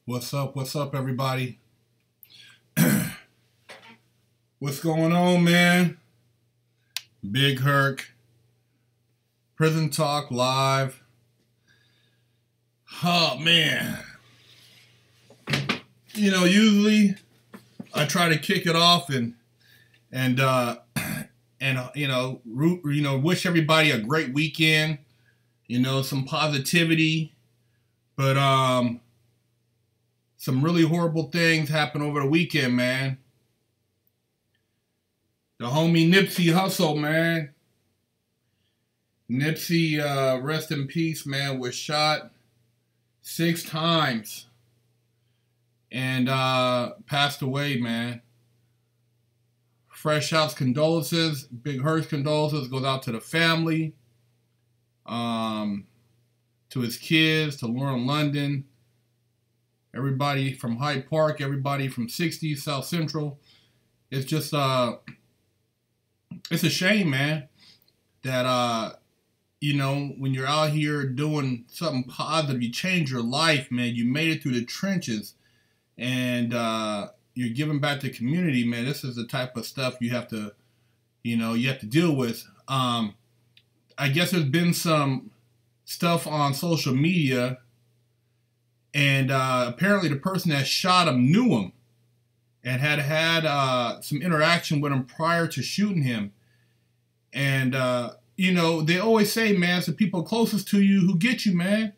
What's up? What's up, everybody? What's going on, man? Big Herc, Prison Talk Live. Oh, man. Usually I try to kick it off and wish everybody a great weekend. Some positivity, but some really horrible things happened over the weekend, man. The homie Nipsey Hussle, man. Nipsey, rest in peace, man, was shot 6 times and passed away, man. FreshOut's condolences, Big Herc's condolences goes out to the family, to his kids, to Lauren London, everybody from Hyde Park, everybody from 60 South Central. It's just, it's a shame, man, that, when you're out here doing something positive, you change your life, man. You made it through the trenches, and you're giving back to the community, man. This is the type of stuff you have to, you have to deal with. I guess there's been some stuff on social media, and apparently the person that shot him knew him and had some interaction with him prior to shooting him. And, they always say, man, it's the people closest to you who get you, man.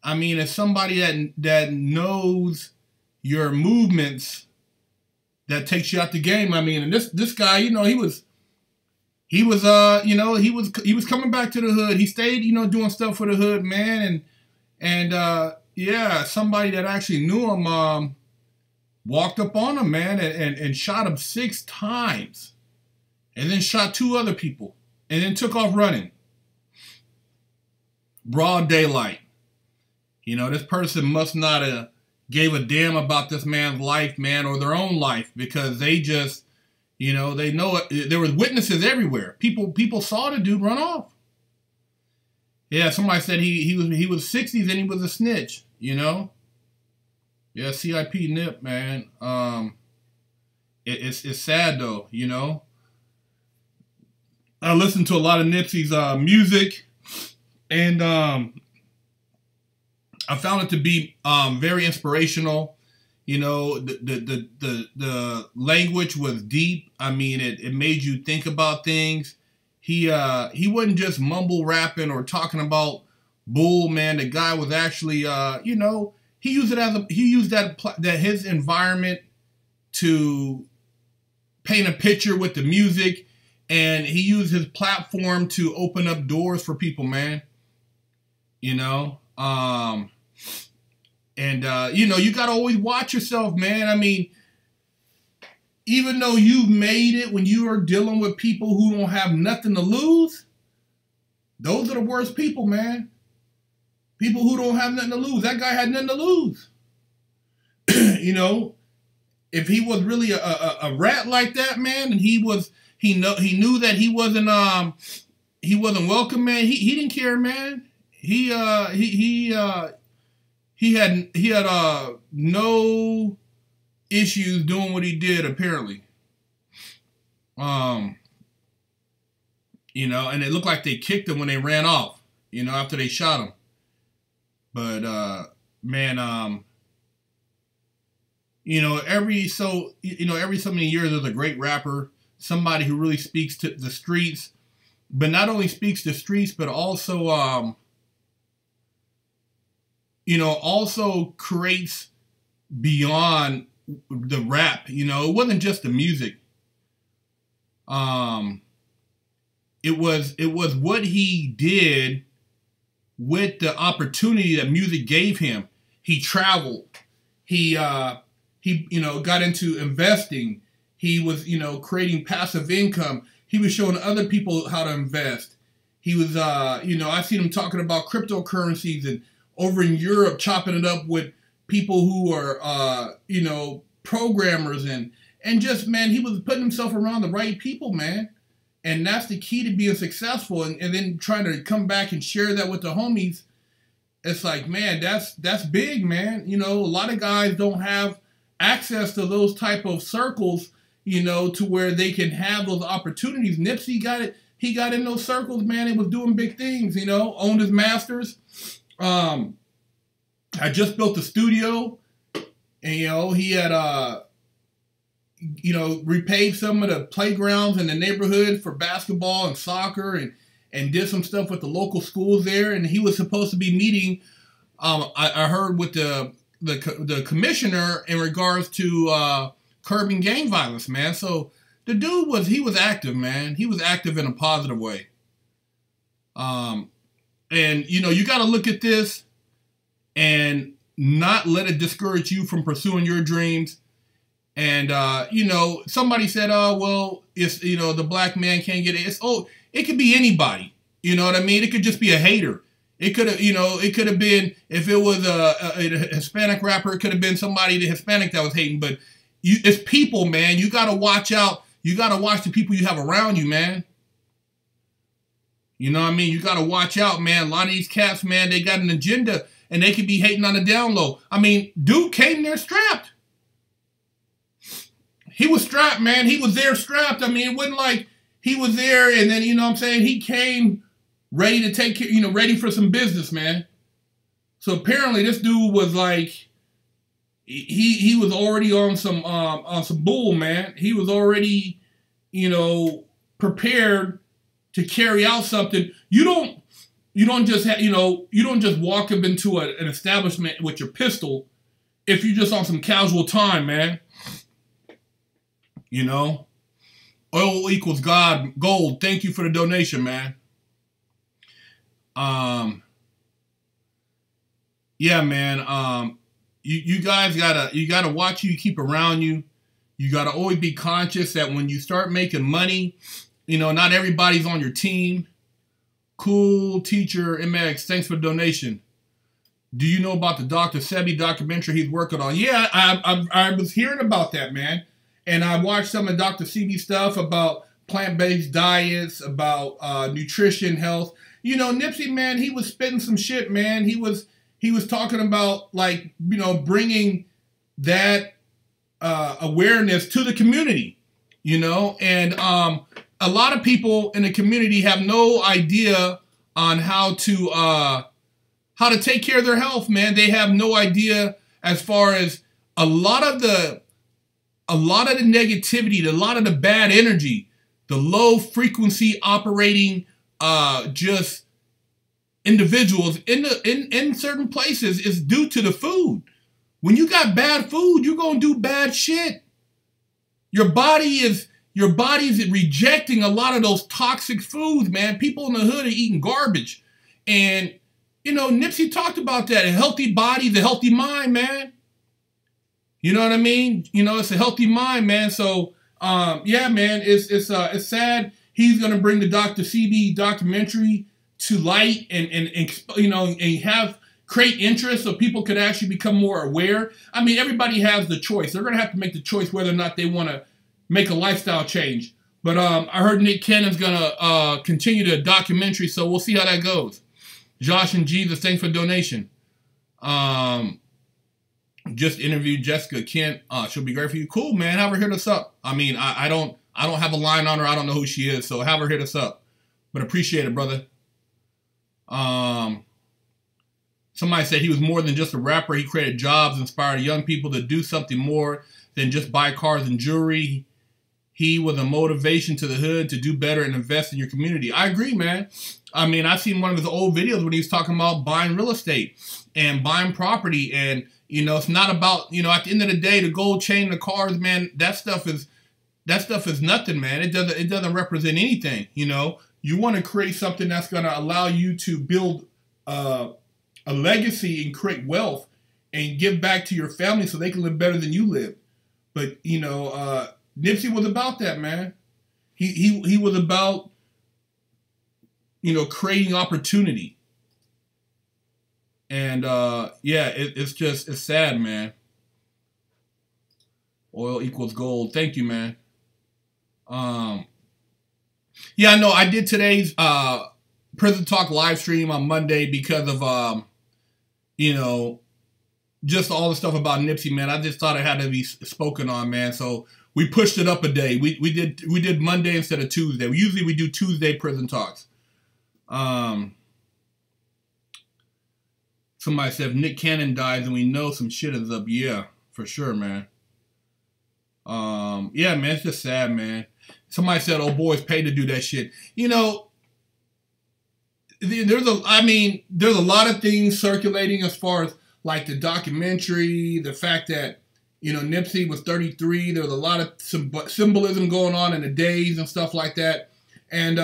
I mean, it's somebody that knows your movements that takes you out the game. I mean, and this guy, he was coming back to the hood. He stayed, doing stuff for the hood, man. And somebody that actually knew him, walked up on him, man, and shot him 6 times. And then shot 2 other people. And then took off running. Broad daylight. This person must not have gave a damn about this man's life, man, or their own life, because they just, they know it. There was witnesses everywhere. People saw the dude run off. Yeah, somebody said he was 60s and he was a snitch, Yeah, CIP Nip, man. It's sad though, I listened to a lot of Nipsey's music, and I found it to be very inspirational. The language was deep. I mean, it made you think about things. He wasn't just mumble rapping or talking about bull, man. The guy was actually, he used that his environment to paint a picture with the music. And he used his platform to open up doors for people, man. You got to always watch yourself, man. I mean, even though you've made it, when you are dealing with people who don't have nothing to lose, those are the worst people, man. People who don't have nothing to lose. That guy had nothing to lose. If he was really a rat like that, man, and he knew that he wasn't welcome, man. He didn't care, man. He had no issues doing what he did, apparently. And it looked like they kicked him when they ran off, after they shot him. But man, every so many years there's a great rapper, somebody who really speaks to the streets, but not only speaks to the streets, but also, also creates beyond the rap. It wasn't just the music. It was what he did with the opportunity that music gave him. He traveled. He got into investing. He was, creating passive income. He was showing other people how to invest. He was, I seen him talking about cryptocurrencies and over in Europe chopping it up with people who are, programmers and just, man, he was putting himself around the right people, man. And that's the key to being successful. And then trying to come back and share that with the homies it's like, man, that's big, man. You know, a lot of guys don't have access to those type of circles, you know, to where they can have those opportunities. Nipsey got it. He got in those circles, man. He was doing big things, you know, owned his masters. I just built a studio, and, you know, he had, you know, repaved some of the playgrounds in the neighborhood for basketball and soccer, and did some stuff with the local schools there. And he was supposed to be meeting, I heard, with the commissioner in regards to curbing gang violence, man. So the dude was active, man. He was active in a positive way. And, you know, you got to look at this and not let it discourage you from pursuing your dreams. And, you know, somebody said, oh, well, it's, you know, the black man can't get it. It could be anybody. You know what I mean? It could just be a hater. It could have, you know, it could have been, if it was a Hispanic rapper, it could have been somebody, the Hispanic, that was hating. But it's people, man. You got to watch out. You got to watch the people you have around you, man. You know what I mean? You got to watch out, man. A lot of these cats, man, they got an agenda, and they could be hating on the down low. I mean, dude came there strapped. He was strapped, man. He was there strapped. I mean, it wasn't like he was there and then, you know what I'm saying, he came ready to take care, you know, ready for some business, man. So apparently this dude was like, he was already on some bull, man. He was already, you know, prepared to carry out something. You don't just have, you don't just walk up into an establishment with your pistol if you're just on some casual time, man. You know, oil equals gold. Thank you for the donation, man. Yeah, man. You guys gotta watch who you keep around you. You gotta always be conscious that when you start making money, you know, not everybody's on your team. Cool teacher MX, thanks for the donation. Do you know about the Dr. Sebi documentary he's working on? Yeah, I was hearing about that, man. And I watched some of Dr. Sebi stuff about plant-based diets, about nutrition, health. You know, Nipsey, man, he was spitting some shit, man. He was talking about, like, you know, bringing that awareness to the community, you know. And a lot of people in the community have no idea on how to take care of their health, man. They have no idea as far as a lot of the negativity, a lot of the bad energy, the low frequency operating just individuals in certain places is due to the food. When you got bad food, you're gonna do bad shit. Your body's rejecting a lot of those toxic foods, man. People in the hood are eating garbage. And, you know, Nipsey talked about that. A healthy body, the healthy mind, man. You know what I mean? You know, it's a healthy mind, man. So, yeah, man, it's sad. He's gonna bring the Dr. CB documentary to light and you know, and create interest so people could actually become more aware. I mean, everybody has the choice. They're gonna have to make the choice whether or not they want to make a lifestyle change. But I heard Nick Cannon's gonna continue the documentary, so we'll see how that goes. Josh and Jesus, thanks for donation. Just interviewed Jessica Kent. She'll be great for you. Cool, man. Have her hit us up. I mean, I don't have a line on her. I don't know who she is, so have her hit us up. But appreciate it, brother. Somebody said he was more than just a rapper. He created jobs, inspired young people to do something more than just buy cars and jewelry. He was a motivation to the hood to do better and invest in your community. I agree, man. I mean, I've seen one of his old videos when he was talking about buying real estate and buying property. And, you know, it's not about, you know, at the end of the day, the gold chain, the cars, man, that stuff is nothing, man. It doesn't represent anything, you know. You want to create something that's going to allow you to build a legacy and create wealth and give back to your family so they can live better than you live. But, you know, Nipsey was about that, man. He was about, you know, creating opportunity. And, yeah, it's sad, man. Oil equals gold. Thank you, man. Yeah, I did today's Prison Talk live stream on Monday because of you know, just all the stuff about Nipsey, man. I just thought it had to be spoken on, man. So we pushed it up a day. We did Monday instead of Tuesday. Usually we do Tuesday prison talks. Somebody said if Nick Cannon dies, then we know some shit is up. Yeah, for sure, man. Yeah, man, it's just sad, man. Somebody said, "Oh, boys paid to do that shit." You know, there's a lot of things circulating as far as like the documentary, the fact that, you know, Nipsey was 33. There was a lot of symbolism going on in the days and stuff like that. And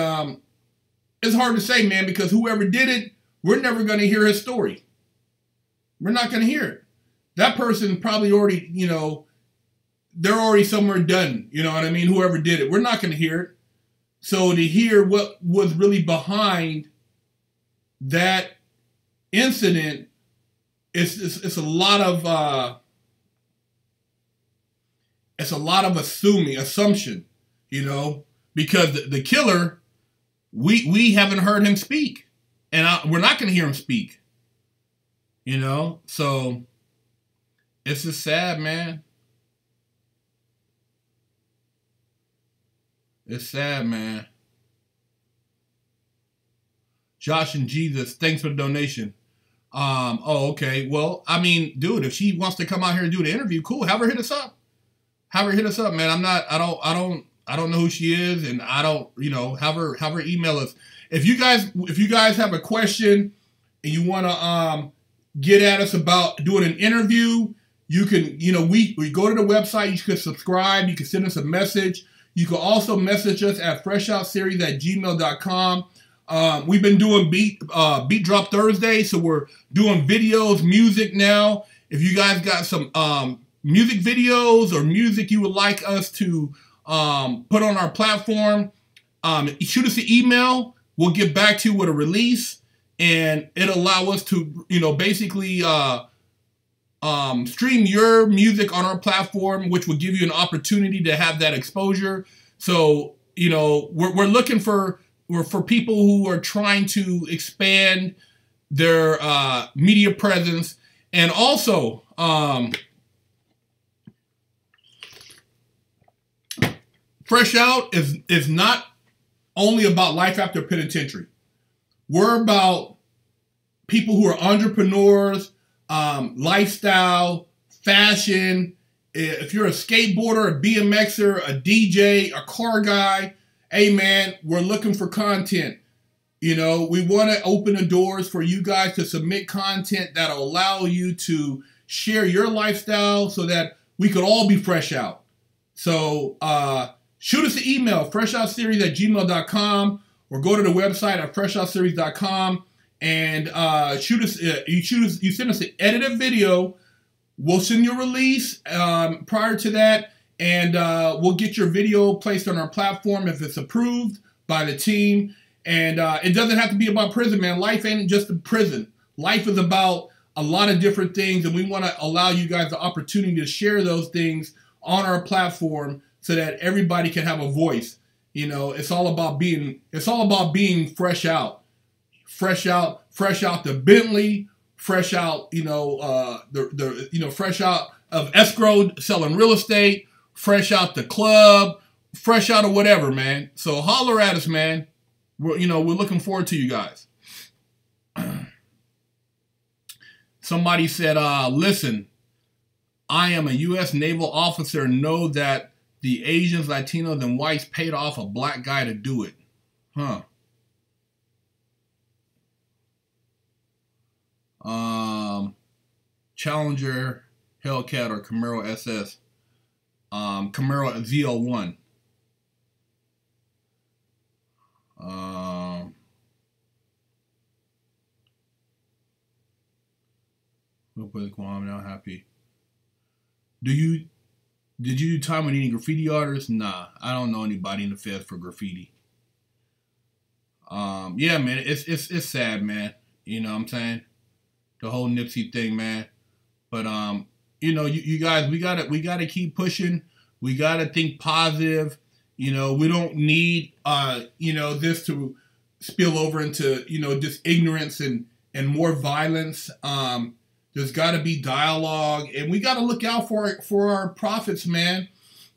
it's hard to say, man, because whoever did it, we're never going to hear his story. We're not going to hear it. That person probably already, you know, they're already somewhere done. You know what I mean? Whoever did it, we're not going to hear it. So to hear what was really behind that incident, it's a lot of assumption, you know, because the killer, we haven't heard him speak, and we're not going to hear him speak, you know. So it's just sad, man. It's sad, man. Josh and Jesus, thanks for the donation. Oh, okay. Well, I mean, dude, if she wants to come out here and do the interview, cool. Have her hit us up. Have her hit us up, man. I don't know who she is, and I don't, you know, have her email us. If you guys have a question and you want to get at us about doing an interview, you can, you know, we go to the website, you can subscribe, you can send us a message. You can also message us at FreshOutSeries@gmail.com. We've been doing Beat Drop Thursday, so we're doing videos, music now. If you guys got some music videos or music you would like us to put on our platform, shoot us an email. We'll get back to you with a release, and it'll allow us to, you know, basically stream your music on our platform, which will give you an opportunity to have that exposure. So, you know, we're looking for people who are trying to expand their media presence. And also, Fresh Out is not only about life after penitentiary. We're about people who are entrepreneurs, lifestyle, fashion. If you're a skateboarder, a BMXer, a DJ, a car guy, hey man, we're looking for content. You know, we want to open the doors for you guys to submit content that'll allow you to share your lifestyle so that we could all be fresh out. So shoot us an email, FreshOutSeries@gmail.com, or go to the website at FreshOutSeries.com and you send us an edited video. We'll send you a release prior to that, and we'll get your video placed on our platform if it's approved by the team. And it doesn't have to be about prison, man. Life ain't just a prison. Life is about a lot of different things, and we want to allow you guys the opportunity to share those things on our platform so that everybody can have a voice. You know, it's all about being fresh out. Fresh out the Bentley, fresh out, you know, fresh out of escrow selling real estate, fresh out the club, fresh out of whatever, man. So holler at us, man. We're looking forward to you guys. Somebody said, listen, I am a U.S. naval officer and know that the Asians, Latinos, and whites paid off a black guy to do it. Huh. Challenger, Hellcat, or Camaro SS. Camaro ZL1. Nobody's going now happy. Did you do time with any graffiti artists? Nah, I don't know anybody in the feds for graffiti. Yeah, man, it's sad, man. You know what I'm saying? The whole Nipsey thing, man. But you know, you guys, we gotta keep pushing. We gotta think positive. You know, we don't need you know, this to spill over into, you know, just ignorance and more violence. There's got to be dialogue, and we got to look out for our prophets, man.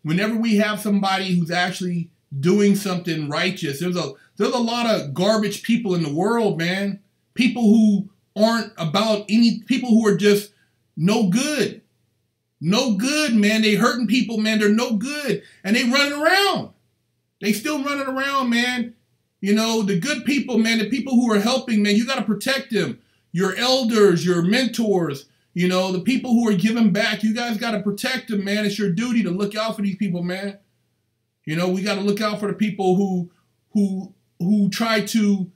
Whenever we have somebody who's actually doing something righteous, there's a lot of garbage people in the world, man. People who aren't about people who are just no good. No good, man. They hurting people, man. They're no good. And they running around. They still running around, man. You know, the good people, man, the people who are helping, man, you got to protect them. Your elders, your mentors, you know, the people who are giving back, you guys got to protect them, man. It's your duty to look out for these people, man. You know, we got to look out for the people who try to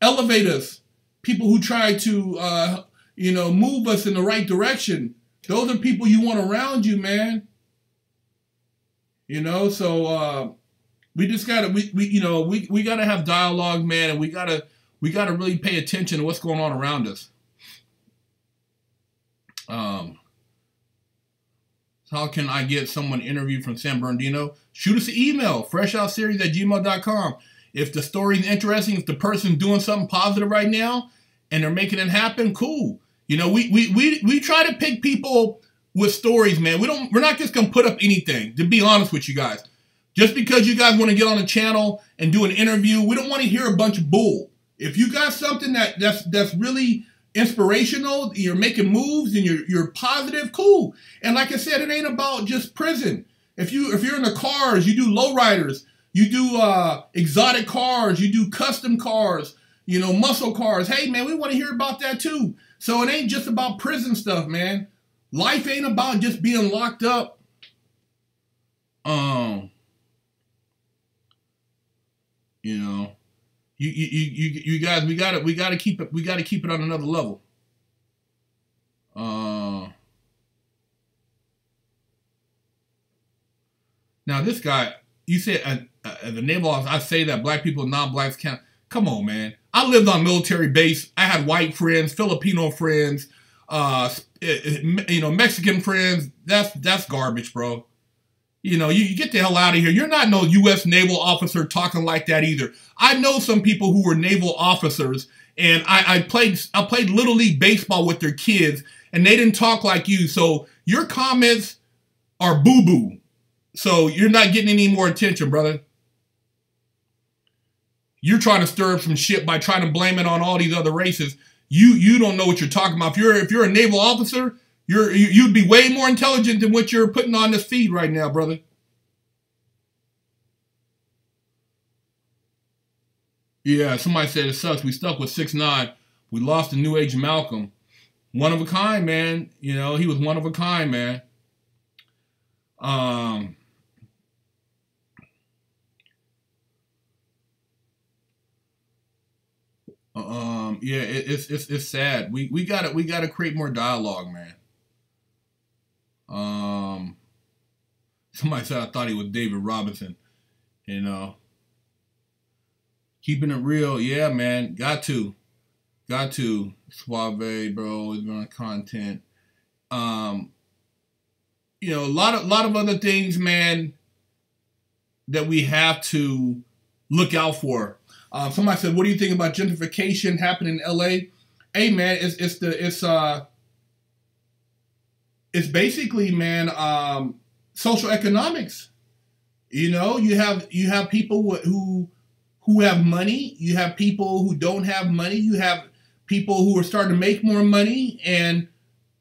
elevate us. People who try to, you know, move us in the right direction. Those are people you want around you, man. You know, so we just gotta we gotta have dialogue, man, and we gotta really pay attention to what's going on around us. How can I get someone interviewed from San Bernardino? Shoot us an email, FreshOutSeries@gmail.com. If the story's interesting, if the person's doing something positive right now and they're making it happen, cool. You know, we try to pick people with stories, man. We're not just gonna put up anything, to be honest with you guys. Just because you guys want to get on the channel and do an interview, we don't want to hear a bunch of bull. If you got something that's really inspirational, you're making moves and you're positive, cool. And like I said, it ain't about just prison. If you're in the cars, you do lowriders, you do exotic cars, you do custom cars, you know, muscle cars. Hey, man, we want to hear about that too. So it ain't just about prison stuff, man. Life ain't about just being locked up. You know, you guys, we gotta keep it on another level. Now this guy, you said as a naval officer, I say that black people and non-blacks can't. Come on, man. I lived on military base. I had white friends, Filipino friends, you know, Mexican friends. That's garbage, bro. You know, you get the hell out of here. You're not no U.S. naval officer talking like that either. I know some people who were naval officers, and I played Little League baseball with their kids, and they didn't talk like you. So your comments are boo-boo. So you're not getting any more attention, brother. You're trying to stir up some shit by trying to blame it on all these other races. You don't know what you're talking about. If you're a naval officer, you'd be way more intelligent than what you're putting on this feed right now, brother. Yeah, somebody said it sucks. We stuck with 6ix9ine. We lost the New Age Malcolm. One of a kind, man. You know, he was one of a kind, man. Yeah, it's sad. We gotta create more dialogue, man. Somebody said I thought he was David Robinson. You know, keeping it real, yeah, man. Got to. Suave, bro, is on content. You know, a lot of other things, man, that we have to look out for. Somebody said, "What do you think about gentrification happening in L.A.?" Hey, man, it's basically, man, social economics. You know, you have people who have money. You have people who don't have money. You have people who are starting to make more money, and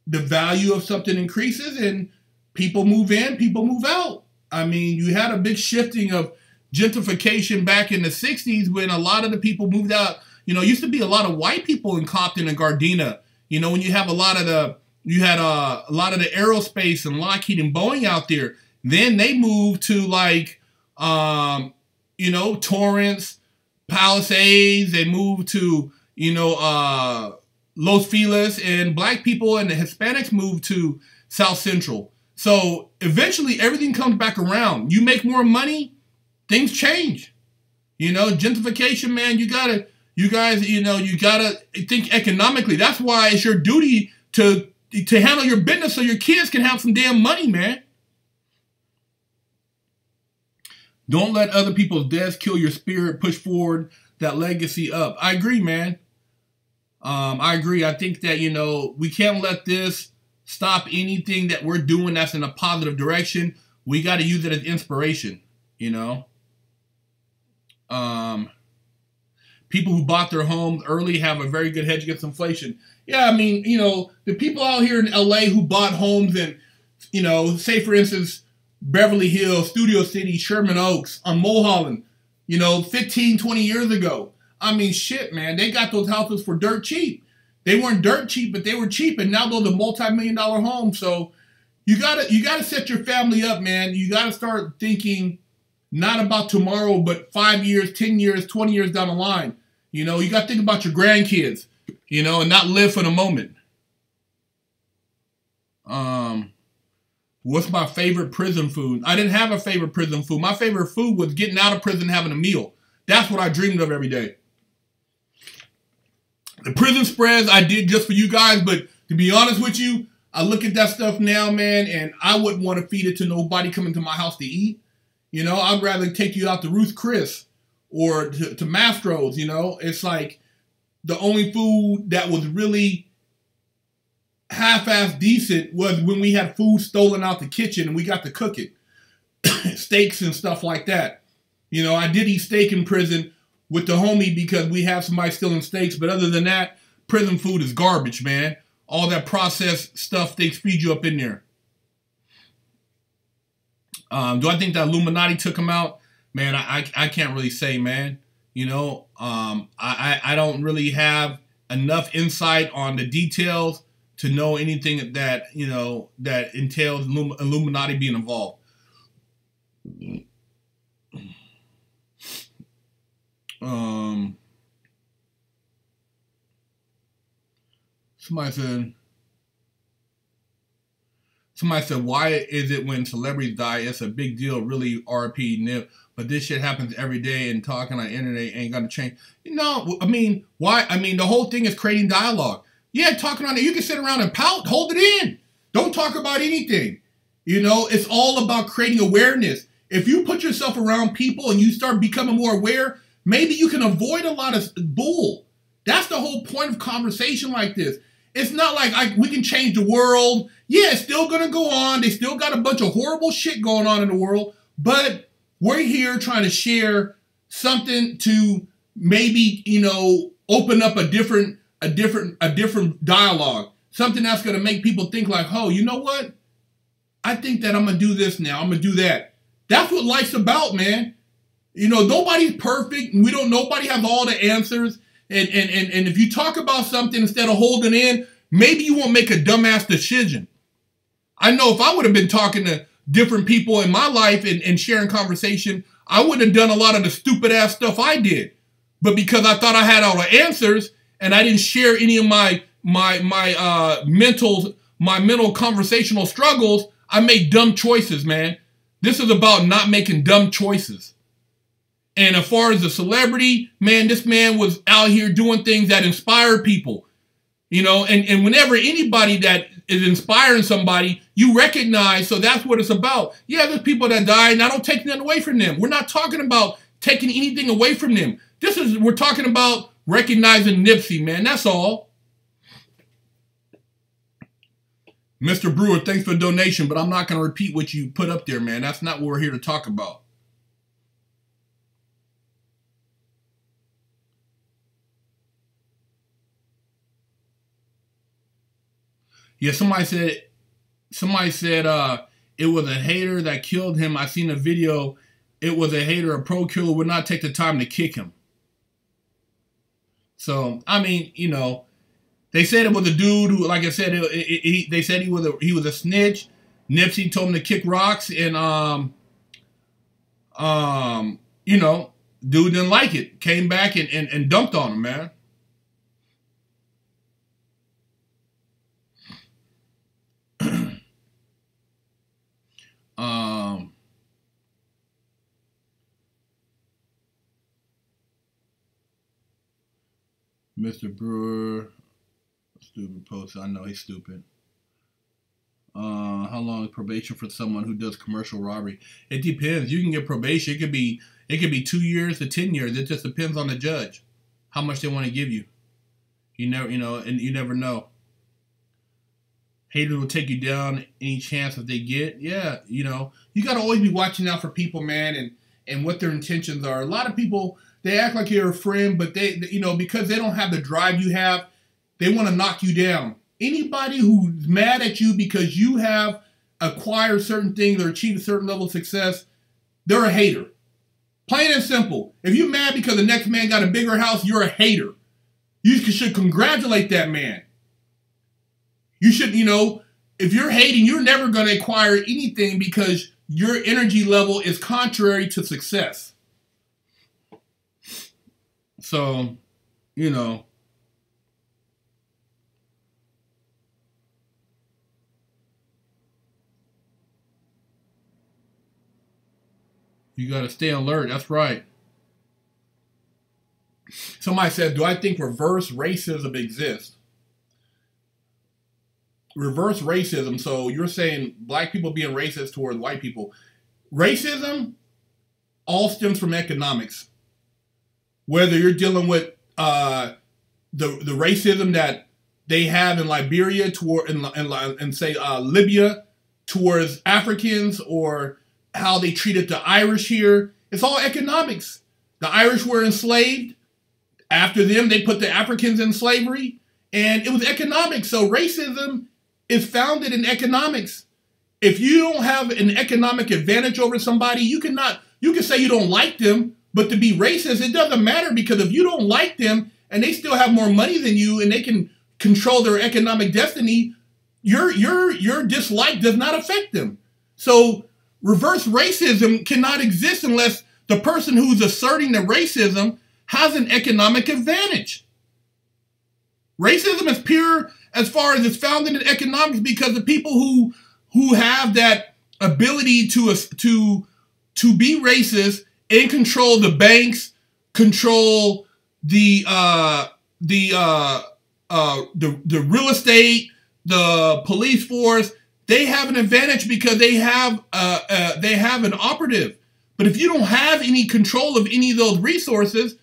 the value of something increases, and people move in, people move out. I mean, you had a big shifting of gentrification back in the 60s when a lot of the people moved out. You know, it used to be a lot of white people in Compton and Gardena. You know, when you have a lot of the aerospace and Lockheed and Boeing out there. Then they moved to like, you know, Torrance, Palisades. They moved to, you know, Los Feliz, and black people and the Hispanics moved to South Central. So eventually everything comes back around. You make more money, things change. You know, gentrification, man, you gotta think economically. That's why it's your duty to handle your business so your kids can have some damn money, man. Don't let other people's deaths kill your spirit. Push forward that legacy up. I agree, man. I agree. I think that, you know, we can't let this stop anything that we're doing that's in a positive direction. We got to use it as inspiration, you know. People who bought their homes early have a very good hedge against inflation. Yeah, I mean, you know, the people out here in LA who bought homes in, you know, say for instance, Beverly Hills, Studio City, Sherman Oaks, on Mulholland, you know, 15, 20 years ago. I mean, shit, man, they got those houses for dirt cheap. They weren't dirt cheap, but they were cheap, and now those are multi-million-dollar homes. So you gotta set your family up, man. You gotta start thinking not about tomorrow, but 5 years, 10 years, 20 years down the line. You know, you gotta think about your grandkids, you know, and not live for the moment. What's my favorite prison food? I didn't have a favorite prison food. My favorite food was getting out of prison, having a meal. That's what I dreamed of every day. The prison spreads I did just for you guys, but to be honest with you, I look at that stuff now, man, and I wouldn't want to feed it to nobody coming to my house to eat. You know, I'd rather take you out to Ruth Chris or to Mastro's, you know. It's like the only food that was really half-ass decent was when we had food stolen out the kitchen and we got to cook it. Steaks and stuff like that. You know, I did eat steak in prison with the homie because we have somebody stealing steaks, but other than that, prison food is garbage, man. All that processed stuff they feed you up in there. Do I think that Illuminati took him out? Man, I can't really say, man. You know, I don't really have enough insight on the details to know anything that, you know, that entails Illuminati being involved. Somebody said, why is it when celebrities die, it's a big deal, really, RP, nip, but this shit happens every day and talking on the internet ain't gonna change. You know, I mean, why? I mean, the whole thing is creating dialogue. Yeah, talking on it, you can sit around and pout, hold it in. Don't talk about anything. You know, it's all about creating awareness. If you put yourself around people and you start becoming more aware, maybe you can avoid a lot of bull. That's the whole point of conversation like this. It's not like we can change the world. Yeah, it's still going to go on. They still got a bunch of horrible shit going on in the world. But we're here trying to share something to maybe, you know, open up a different dialogue. Something that's going to make people think like, oh, you know what? I think that I'm going to do this now. I'm going to do that. That's what life's about, man. You know, nobody's perfect. Nobody has all the answers. And if you talk about something instead of holding in, maybe you won't make a dumbass decision. I know if I would have been talking to different people in my life and sharing conversation, I wouldn't have done a lot of the stupid ass stuff I did. But because I thought I had all the answers and I didn't share any of my mental conversational struggles, I made dumb choices, man. This is about not making dumb choices. And as far as the celebrity, man, this man was out here doing things that inspire people. You know, and whenever anybody that is inspiring somebody, you recognize, so that's what it's about. Yeah, there's people that die, and I don't take nothing away from them. We're not talking about taking anything away from them. We're talking about recognizing Nipsey, man. That's all. Mr. Brewer, thanks for the donation, but I'm not going to repeat what you put up there, man. That's not what we're here to talk about. Yeah, somebody said it was a hater that killed him. I seen a video. It was a hater, a pro killer would not take the time to kick him. So, I mean, you know, they said it was a dude who, like I said, they said he was a snitch. Nipsey told him to kick rocks, and you know, dude didn't like it. Came back and dumped on him, man. Mr. Brewer, stupid post. I know he's stupid. How long is probation for someone who does commercial robbery? It depends. You can get probation. It could be 2 years to 10 years. It just depends on the judge, how much they want to give you. And you never know. Haters will take you down any chance that they get. Yeah, you got to always be watching out for people, man, and what their intentions are. A lot of people, they act like you're a friend, but because they don't have the drive you have, they want to knock you down. Anybody who's mad at you because you have acquired certain things or achieved a certain level of success, they're a hater. Plain and simple. If you're mad because the next man got a bigger house, you're a hater. You should congratulate that man. You should, if you're hating, you're never going to acquire anything because your energy level is contrary to success. So, you got to stay alert. That's right. Somebody said, do I think reverse racism exists? Reverse racism. So you're saying black people being racist towards white people. Racism all stems from economics. Whether you're dealing with the racism that they have in Liberia and say Libya towards Africans, or how they treated the Irish here, it's all economics. The Irish were enslaved. After them, they put the Africans in slavery, and it was economics. So racism is founded in economics. If you don't have an economic advantage over somebody, you can say you don't like them, but to be racist, it doesn't matter, because if you don't like them and they still have more money than you and they can control their economic destiny, your dislike does not affect them. So reverse racism cannot exist unless the person who's asserting the racism has an economic advantage. Racism is pure as far as it's founded in economics, because the people who have that ability to be racist and control the banks, control the real estate, the police force, they have an advantage because they have an operative. But if you don't have any control of any of those resources,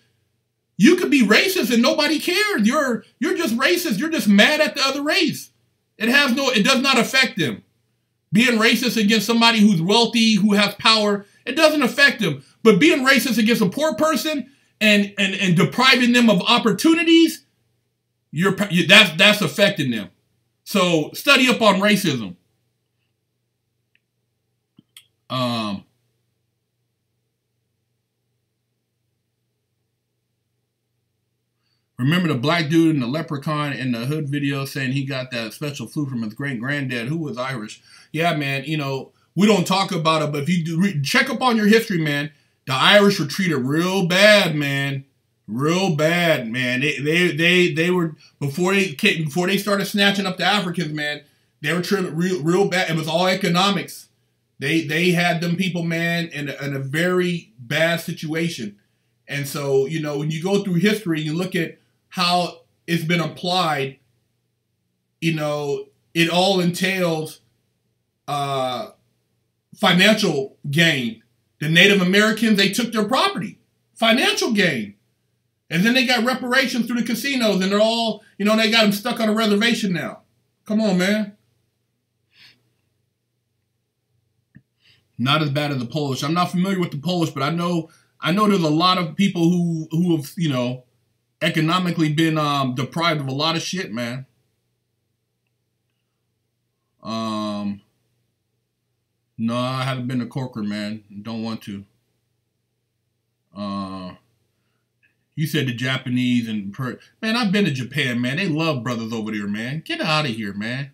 you could be racist and nobody cares. You're just racist. You're just mad at the other race. It does not affect them. Being racist against somebody who's wealthy, who has power, it doesn't affect them. But being racist against a poor person and depriving them of opportunities, that's affecting them. So study up on racism. Remember the black dude in the leprechaun in the hood video saying he got that special flu from his great granddad who was Irish? Yeah, man. We don't talk about it, but if you do check up on your history, man, the Irish were treated real bad, man. Real bad, man. They were before they started snatching up the Africans, man. They were treated real bad. It was all economics. They had them people, man, in a very bad situation. And so, when you go through history, you look at how it's been applied, it all entails financial gain. The Native Americans, they took their property, financial gain. And then they got reparations through the casinos, and they're all, they got them stuck on a reservation now. Come on, man. Not as bad as the Polish. I'm not familiar with the Polish, but I know there's a lot of people who have, economically been deprived of a lot of shit, man. No, I haven't been to Corcoran, man. Don't want to. You said the Japanese man, I've been to Japan, man. They love brothers over there, man. Get out of here, man.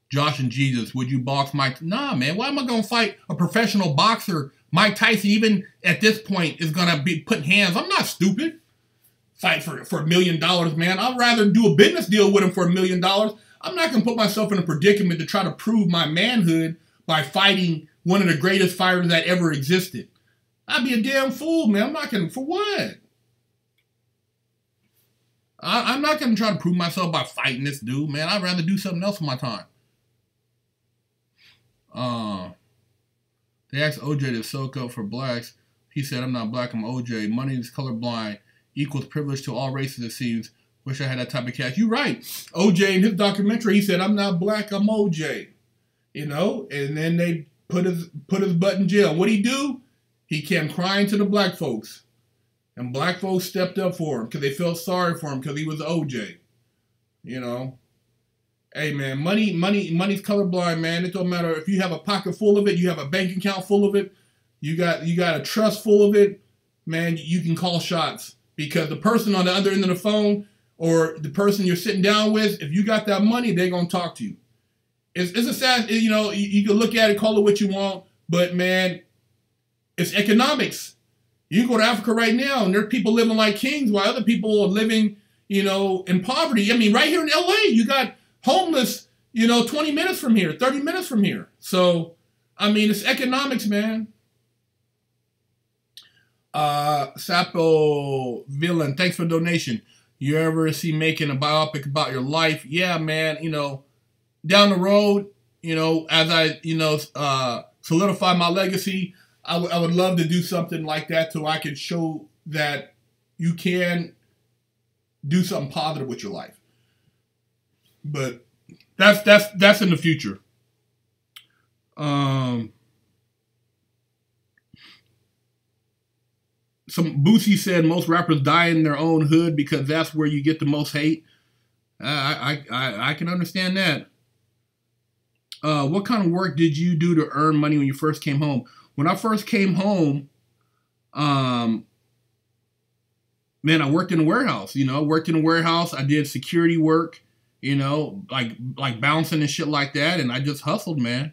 Josh and Jesus, would you box Mike? Nah, man. Why am I going to fight a professional boxer? Mike Tyson, even at this point, is going to be putting hands. I'm not stupid. Fight for $1 million, man. I'd rather do a business deal with him for $1 million. I'm not going to put myself in a predicament to try to prove my manhood by fighting one of the greatest fighters that ever existed. I'd be a damn fool, man. I'm not going to, for what? I'm not going to try to prove myself by fighting this dude, man. I'd rather do something else with my time. They asked OJ to soak up for blacks. He said, I'm not black, I'm OJ. Money is colorblind. Equals privilege to all races, it seems. Wish I had that type of cash. You're right. OJ in his documentary, he said, "I'm not black, I'm OJ." You know, and then they put his butt in jail. What'd he do? He came crying to the black folks. And black folks stepped up for him because they felt sorry for him because he was OJ. You know. Hey, man, money's colorblind, man. It don't matter if you have a pocket full of it, you have a bank account full of it, you got a trust full of it, man, you can call shots. Because the person on the other end of the phone or the person you're sitting down with, if you got that money, they're going to talk to you. It's a sad, you know, you can look at it, call it what you want, but, man, it's economics. You can go to Africa right now, and there are people living like kings while other people are living, you know, in poverty. I mean, right here in L.A., you got homeless, you know, 20 minutes from here, 30 minutes from here. So, I mean, it's economics, man. Sapo Villain, thanks for the donation. You ever see making a biopic about your life? Yeah, man, you know, down the road, you know, as I, you know, solidify my legacy, I would love to do something like that so I could show that you can do something positive with your life. But that's in the future. Some Boosie said most rappers die in their own hood because that's where you get the most hate. I can understand that. What kind of work did you do to earn money when you first came home? When I first came home, man, I worked in a warehouse. You know, I worked in a warehouse. I did security work. You know, like bouncing and shit like that, and I just hustled, man.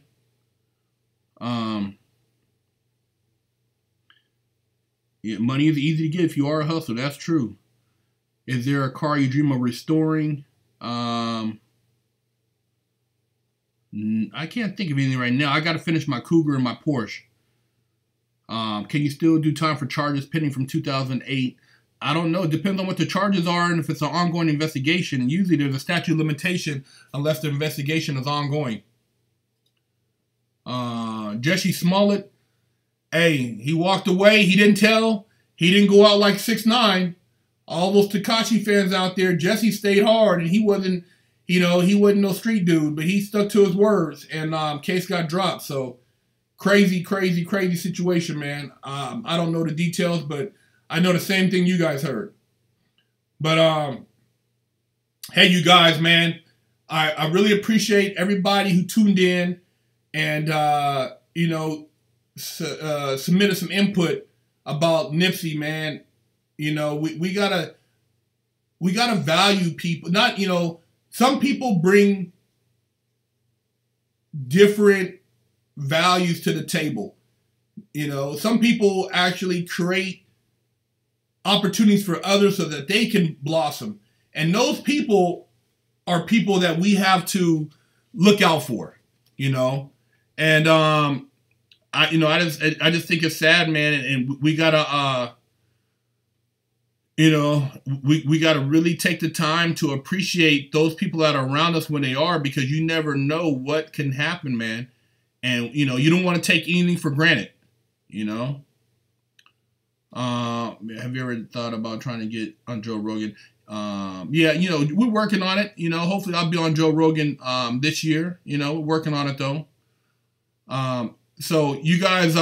Yeah, money is easy to get if you are a hustler. That's true. Is there a car you dream of restoring? I can't think of anything right now. I got to finish my Cougar and my Porsche. Can you still do time for charges pending from 2008? I don't know. It depends on what the charges are and if it's an ongoing investigation. And usually there's a statute of limitation unless the investigation is ongoing. Jesse Smollett, hey, he walked away. He didn't tell. He didn't go out like 6ix9ine. All those Tekashi fans out there, Jesse stayed hard, and he wasn't, you know, he wasn't no street dude, but he stuck to his words, and case got dropped. So crazy situation, man. I don't know the details, but I know the same thing you guys heard. But hey, you guys, man, I really appreciate everybody who tuned in and you know, submitted some input about Nipsey, man. You know, we gotta value people. Not, you know, some people bring different values to the table. You know, some people actually create opportunities for others so that they can blossom. And those people are people that we have to look out for, you know. And I just think it's sad, man, and we gotta you know, we gotta really take the time to appreciate those people that are around us when they are, because you never know what can happen, man. And you know, you don't want to take anything for granted, you know. Have you ever thought about trying to get on Joe Rogan? Yeah, you know, we're working on it. You know, hopefully I'll be on Joe Rogan this year. You know, we're working on it though. So you guys,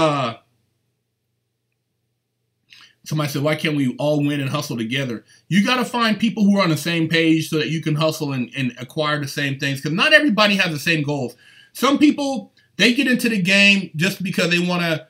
somebody said, why can't we all win and hustle together? You got to find people who are on the same page so that you can hustle and acquire the same things. Because not everybody has the same goals. Some people, they get into the game just because they want to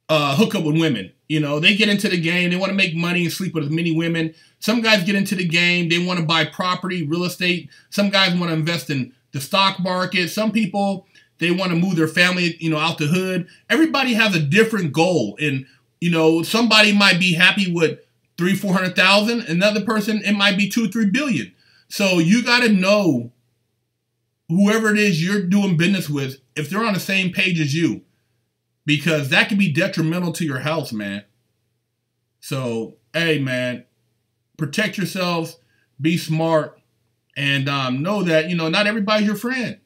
hook up with women. You know, they get into the game, they want to make money and sleep with as many women. Some guys get into the game, they want to buy property, real estate. Some guys want to invest in the stock market. Some people, they want to move their family, you know, out the hood. Everybody has a different goal. And, you know, somebody might be happy with $300,000-400,000. Another person, it might be $2 or $3 billion. So you got to know whoever it is you're doing business with, if they're on the same page as you, because that can be detrimental to your health, man. So, hey, man, protect yourselves, be smart, and know that, you know, not everybody's your friend.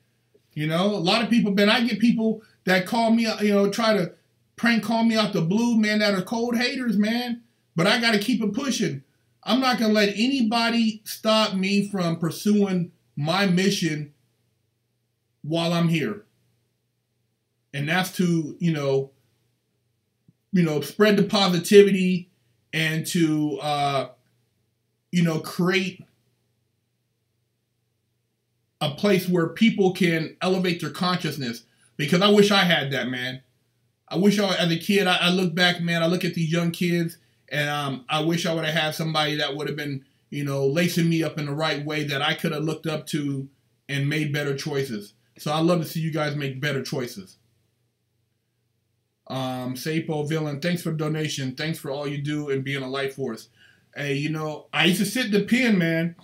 You know, a lot of people, man, I get people that call me, you know, try to prank call me out the blue, man, that are cold haters, man. But I got to keep it pushing. I'm not going to let anybody stop me from pursuing my mission while I'm here. And that's to, spread the positivity and to, create a place where people can elevate their consciousness. Because I wish I had that, man. I wish as a kid, I look back, man, I look at these young kids, and I wish I would have had somebody that would have been, lacing me up in the right way that I could have looked up to and made better choices. So I love to see you guys make better choices. Sapo Villain, thanks for the donation. Thanks for all you do and being a light force. Hey, I used to sit in the pen, man.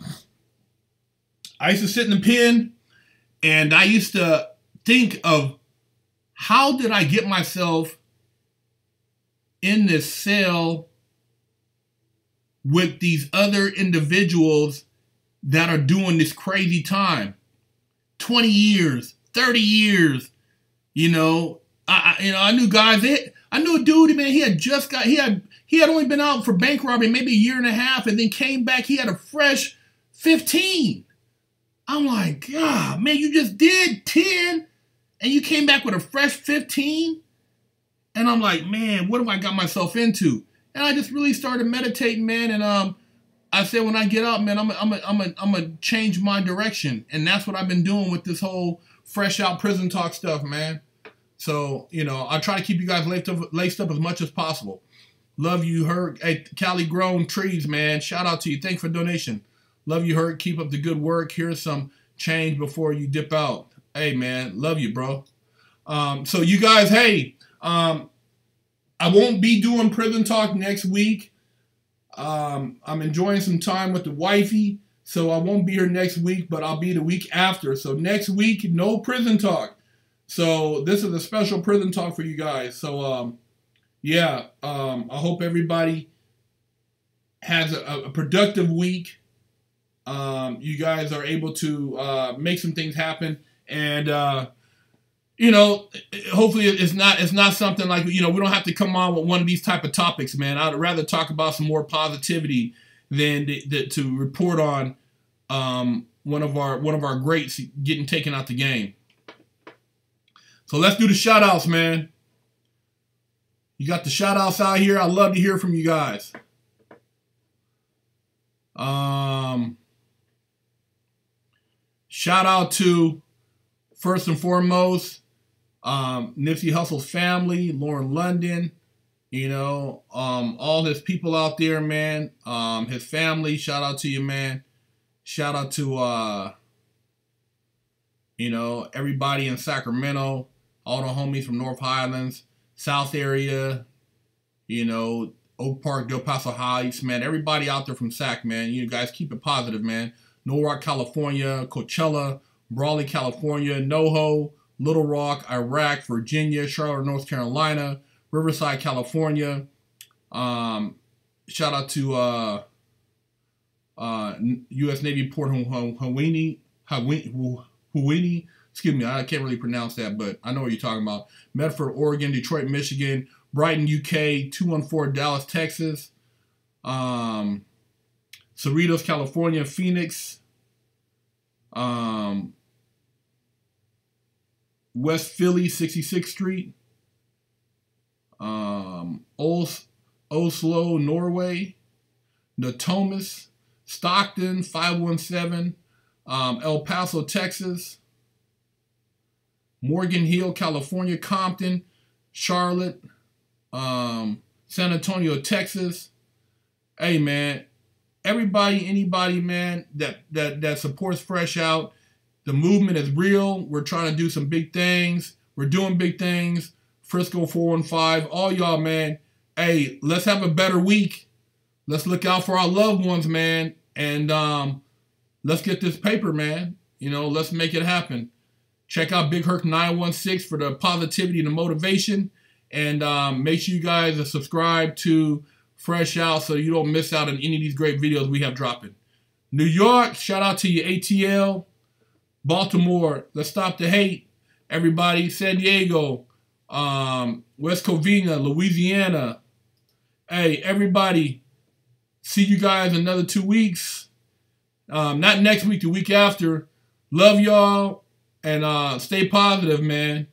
I used to sit in the pen, and I used to think of how did I get myself in this cell with these other individuals that are doing this crazy time. 20 years, 30 years, I knew guys. I knew a dude, man. He had only been out for bank robbery maybe a year and a half, and then came back. He had a fresh 15. I'm like, God, man, you just did 10, and you came back with a fresh 15. And I'm like, man, what have I got myself into? And I just really started meditating, man. And I said, when I get up, man, I'm gonna change my direction, and that's what I've been doing with this whole fresh out prison talk stuff, man. So, I try to keep you guys laced up as much as possible. Love you, Herc. Hey, Cali Grown Trees, man. Shout out to you. Thanks for the donation. Love you, Herc. Keep up the good work. Here's some change before you dip out. Hey, man. Love you, bro. So you guys, hey, I won't be doing prison talk next week. I'm enjoying some time with the wifey, so I won't be here next week, but I'll be the week after. So next week, no prison talk. So this is a special prison talk for you guys. So, I hope everybody has a productive week. You guys are able to make some things happen. And, hopefully it's not something like, we don't have to come on with one of these type of topics, man. I'd rather talk about some more positivity than to report on one of our greats getting taken out the game. So let's do the shout outs, man. You got the shout outs out here. I'd love to hear from you guys. Shout out to, first and foremost, Nipsey Hussle's family, Lauren London, all his people out there, man. His family, shout out to you, man. Shout out to, everybody in Sacramento, all the homies from North Highlands, South area, Oak Park, Del Paso Heights, man. Everybody out there from Sac, man. You guys keep it positive, man. Norwalk, California, Coachella, Brawley, California, NoHo, Little Rock, Iraq, Virginia, Charlotte, North Carolina, Riverside, California. Shout out to U.S. Navy Port Hueneme. Excuse me, I can't really pronounce that, but I know what you're talking about. Medford, Oregon, Detroit, Michigan, Brighton, UK, 214 Dallas, Texas, Cerritos, California, Phoenix, West Philly, 66th Street, Oslo, Norway, Natomas, Stockton, 517, El Paso, Texas, Morgan Hill, California, Compton, Charlotte, San Antonio, Texas. Hey, man, everybody, anybody, man, that supports Fresh Out, the movement is real. We're trying to do some big things. We're doing big things. Frisco 415, all y'all, man. Hey, let's have a better week. Let's look out for our loved ones, man. And let's get this paper, man. Let's make it happen. Check out Big Herc 916 for the positivity and the motivation. And make sure you guys are subscribed to Fresh Out so you don't miss out on any of these great videos we have dropping. New York, shout out to you, ATL. Baltimore, let's stop the hate. Everybody, San Diego, West Covina, Louisiana. Hey, everybody, See you guys another 2 weeks. Not next week, the week after. Love y'all, and stay positive, man.